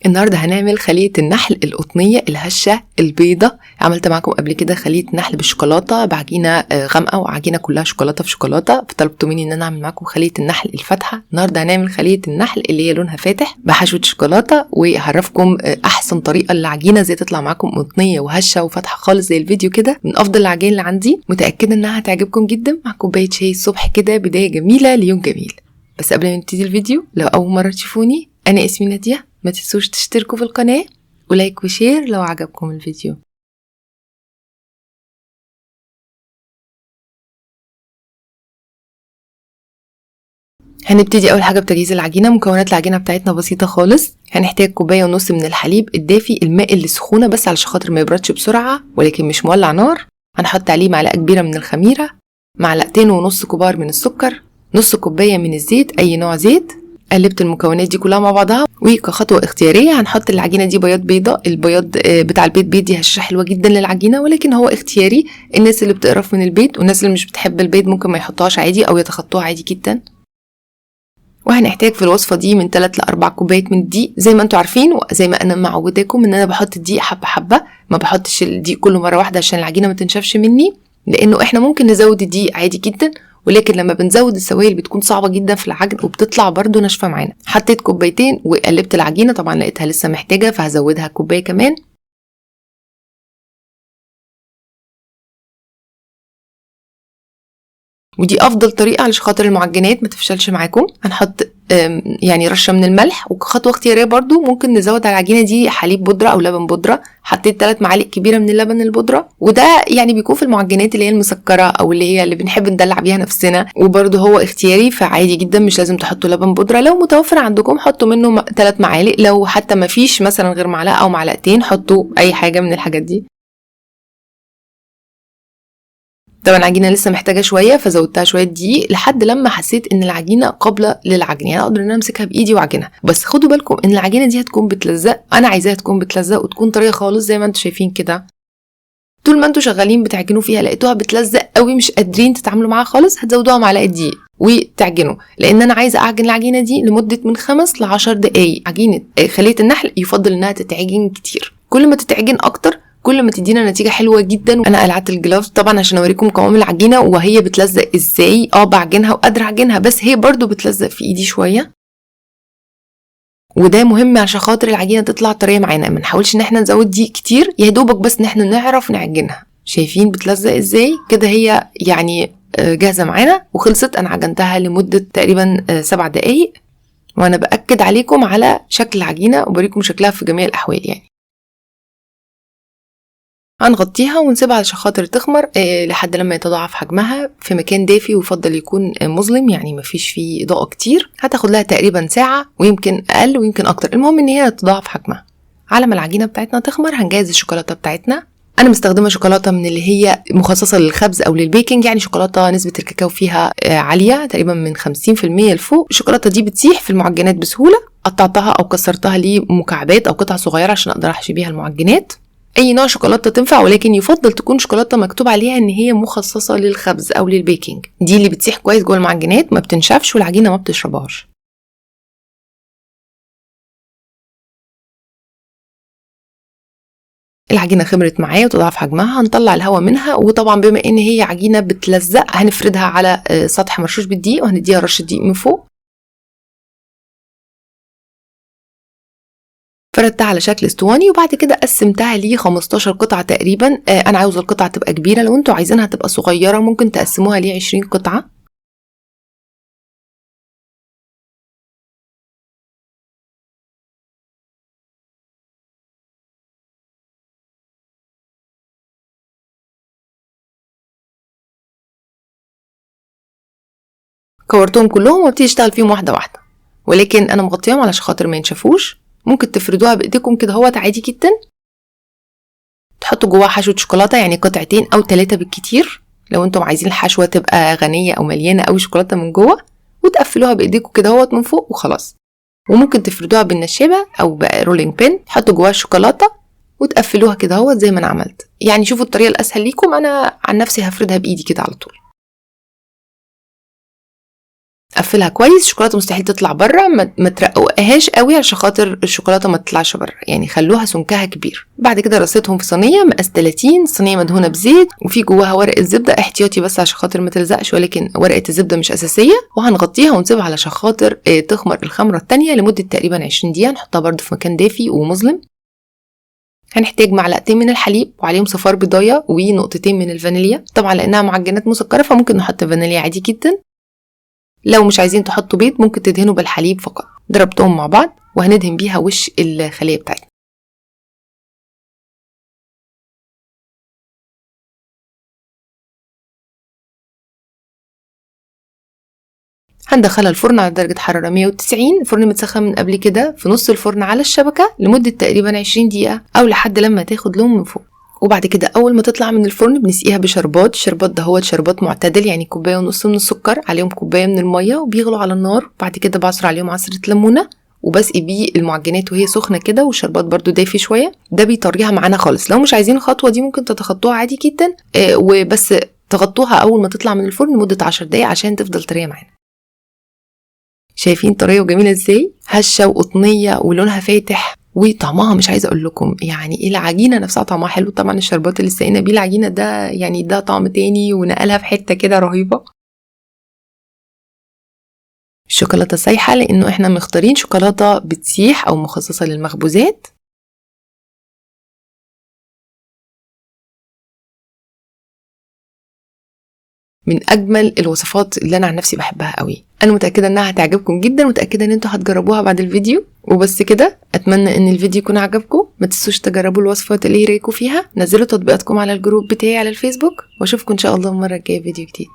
النهارده هنعمل خلية النحل القطنية الهشة البيضة. عملت معاكم قبل كده خلية نحل بالشوكولاتة بعجينة غامقة وعجينة كلها شوكولاتة في شوكولاتة، فطلبتوا مني ان انا اعمل معاكم خلية النحل الفاتحة. النهارده هنعمل خلية النحل اللي هي لونها فاتح بحشوة شوكولاتة، وهعرفكم احسن طريقة للعجينة ازاي تطلع معاكم قطنية وهشة وفاتحة خالص زي الفيديو كده، من افضل العجين اللي عندي. متأكدة انها هتعجبكم جدا مع كوباية شاي الصبح كده، بداية جميلة ليوم جميل. بس قبل ما نبتدي الفيديو، لو اول مرة تشوفوني انا اسمي نادية، ما تنسوش تشتركوا في القناة ولايك وشير لو عجبكم الفيديو. هنبتدي اول حاجة بتجهيز العجينة. مكونات العجينة بتاعتنا بسيطة خالص. هنحتاج 1.5 كوباية من الحليب الدافي، الماء اللي سخونة بس علشان خاطر ما يبردش بسرعة ولكن مش مولع نار. هنحط عليه معلقة كبيرة من الخميرة، 2.5 معلقة كبار من السكر، نص كوباية من الزيت اي نوع زيت. قلبت المكونات دي كلها مع بعضها، وكخطوه اختياريه هنحط العجينه دي بياض بيضه. البياض بتاع البيض بيدي هشه حلوه جدا للعجينه، ولكن هو اختياري. الناس اللي بتقرف من البيض والناس اللي مش بتحب البيض ممكن ما يحطوهاش عادي او يتخطوها عادي جدا. وهنحتاج في الوصفه دي من 3 ل 4 كوبايات من الدقيق. زي ما انتم عارفين وزي ما انا معوداكم ان انا بحط الدقيق حبه حبه، ما بحطش الدقيق كله مره واحده عشان العجينه ما تنشفش مني، لانه احنا ممكن نزود الدقيق عادي جدا، ولكن لما بنزود السوائل بتكون صعبة جدا في العجن وبتطلع برضو ناشفة معانا. حطيت 2 كوبايات وقلبت العجينة، طبعا لقيتها لسه محتاجة فهزودها 1 كوباية كمان. ودي افضل طريقه علشان خاطر المعجنات ما تفشلش معاكم. هنحط يعني رشه من الملح، وكخطوه اختياريه برضو ممكن نزود على العجينه دي حليب بودره او لبن بودره. حطيت 3 معالق كبيره من اللبن البودره، وده يعني بيكون في المعجنات اللي هي المسكره او اللي هي اللي بنحب ندلع بيها نفسنا، وبرضو هو اختياري فعادي جدا مش لازم تحطوا لبن بودره. لو متوفر عندكم حطوا منه 3 معالق، لو حتى ما فيش مثلا غير معلقه او معلقتين حطوا اي حاجه من الحاجات دي. طبعا العجينه لسه محتاجه شويه فزودتها شويه دقيق لحد لما حسيت ان العجينه قابله للعجن، يعني اقدر ان انا امسكها بايدي واعجنها. بس خدوا بالكم ان العجينه دي هتكون بتلزق، انا عايزاها تكون بتلزق وتكون طريه خالص زي ما انتم شايفين كده. طول ما انتم شغالين بتعجنوا فيها لقيتوها بتلزق قوي مش قادرين تتعاملوا معاها خالص، هتزودوها معلقه دقيق وتعجنوا، لان انا عايزه اعجن العجينه دي لمده من 5 ل 10 دقائق. عجينه خليه النحل يفضل انها تتعجن كتير، كل ما تتعجن اكتر كل ما تدينا نتيجه حلوه جدا. انا قلعت الجلافز طبعا عشان اوريكم قوام العجينه وهي بتلزق ازاي. بعجنها وقادره اعجنها بس هي برضو بتلزق في ايدي شويه، وده مهم عشان خاطر العجينه تطلع طريه معانا. ما نحاولش ان احنا نزود دقيق كتير، يا دوبك بس ان احنا نعرف نعجنها. شايفين بتلزق ازاي كده؟ هي يعني جاهزه معانا وخلصت. انا عجنتها لمده تقريبا 7 دقائق، وانا باكد عليكم على شكل العجينه وبوريكم شكلها في جميع الاحوال. يعني هنغطيها ونسيبها علشان خاطر تخمر لحد لما يتضاعف حجمها في مكان دافي، ويفضل يكون مظلم يعني مفيش فيه اضاءه كتير. هتاخد لها تقريبا ساعه ويمكن اقل ويمكن اكتر، المهم ان هي تتضاعف حجمها. على ما العجينه بتاعتنا تخمر هنجهز الشوكولاته بتاعتنا. انا مستخدمه شوكولاته من اللي هي مخصصه للخبز او للبيكنج، يعني شوكولاته نسبه الكاكاو فيها عاليه تقريبا من 50% لفوق. الشوكولاته دي بتسيح في المعجنات بسهوله. قطعتها او كسرتها لمكعبات او قطع صغيره عشان اقدر احشي بيها المعجنات. اي نوع شوكولاته تنفع، ولكن يفضل تكون شوكولاته مكتوب عليها ان هي مخصصه للخبز او للبيكنج، دي اللي بتسيح كويس جوه المعجنات ما بتنشفش والعجينه ما بتشربهاش. العجينه خمرت معايا وتضاعف حجمها. هنطلع الهواء منها، وطبعا بما ان هي عجينه بتلزق هنفردها على سطح مرشوش بالدقيق وهنديها رشه دقيق من فوق. فردتها على شكل اسطواني وبعد كده قسمتها ل 15 قطعه تقريبا. انا عاوزه القطعه تبقى كبيره، لو انتوا عايزينها تبقى صغيره ممكن تقسموها ل 20 قطعه. كورتهم كلهم وابتدي اشتغل فيهم واحده واحده، ولكن انا مغطياهم علشان خاطر ما ينشفوش. ممكن تفردوها بايديكم كده هوت عادي جدا. تحطوا جواها حشوه شوكولاته يعني 2 أو 3 بالكتير لو انتم عايزين الحشوه تبقى غنيه او مليانه قوي شوكولاته من جوه، وتقفلوها بايديكم كده هوت من فوق وخلاص. وممكن تفردوها بالنشابه او برولينج بين، تحطوا جواها الشوكولاته وتقفلوها كده هوت زي ما انا عملت. يعني شوفوا الطريقه الاسهل ليكم، انا عن نفسي هفردها بايدي كده على طول. قفلها كويس. الشوكولاته مستحيل تطلع بره، ما ترققهاش قوي عشان خاطر الشوكولاته ما تطلعش بره، يعني خلوها سمكها كبير. بعد كده رصيتهم في صينيه مقاس 30، صينيه مدهونه بزيت وفي جواها ورقه زبده احتياطي بس عشان خاطر ما تلزقش، ولكن ورقه الزبده مش اساسيه. وهنغطيها ونسيبها علشان خاطر تخمر الخمره الثانيه لمده تقريبا 20 دقيقه. نحطها برده في مكان دافي ومظلم. هنحتاج معلقتين من الحليب وعليهم صفار بيضايه ونقطتين من الفانيليا. طبعا لانها معجنات مسكره فممكن نحط فانيليا عادي جدا. لو مش عايزين تحطوا بيض ممكن تدهنوا بالحليب فقط. ضربتهم مع بعض وهندهن بيها وش الخلية بتاعتنا. هندخلها الفرن على درجة حرارة 190. الفرن متسخن من قبل كده في نص الفرن على الشبكة لمدة تقريبا 20 دقيقة أو لحد لما تاخد لون من فوق. وبعد كده أول ما تطلع من الفرن بنسقيها بشربات. الشربات ده هو شربات معتدل، يعني كوباية ونص من السكر عليهم كوباية من المية وبيغلوا على النار. بعد كده بعصر عليهم عصرة ليمونة وبسقي بيه المعجنات وهي سخنة كده، والشربات برضو دافي شوية. ده بيطريها معانا خالص. لو مش عايزين الخطوة دي ممكن تتخطوها عادي جدا، وبس تغطوها أول ما تطلع من الفرن لمدة 10 دقايق عشان تفضل طرية معانا. شايفين طرية وجميلة ازاي؟ هشة وقطنية ولونها فاتح وطعمها مش عايزه اقول لكم يعني العجينه نفسها طعمها حلو. طبعا الشربات اللي سقينا بيه العجينه ده يعني ده طعم تاني ونقلها في حته كده رهيبه. الشوكولاته سايحه لانه احنا مختارين شوكولاته بتسيح او مخصصه للمخبوزات. من اجمل الوصفات اللي انا عن نفسي بحبها قوي. انا متاكده انها هتعجبكم جدا، متاكده ان انتوا هتجربوها بعد الفيديو. وبس كده، اتمنى ان الفيديو يكون عجبكم. ما تنسوش تجربوا الوصفات اللي يريكوا فيها. نزلوا تطبيقاتكم على الجروب بتاعي على الفيسبوك، واشوفكم ان شاء الله المره الجايه فيديو جديد.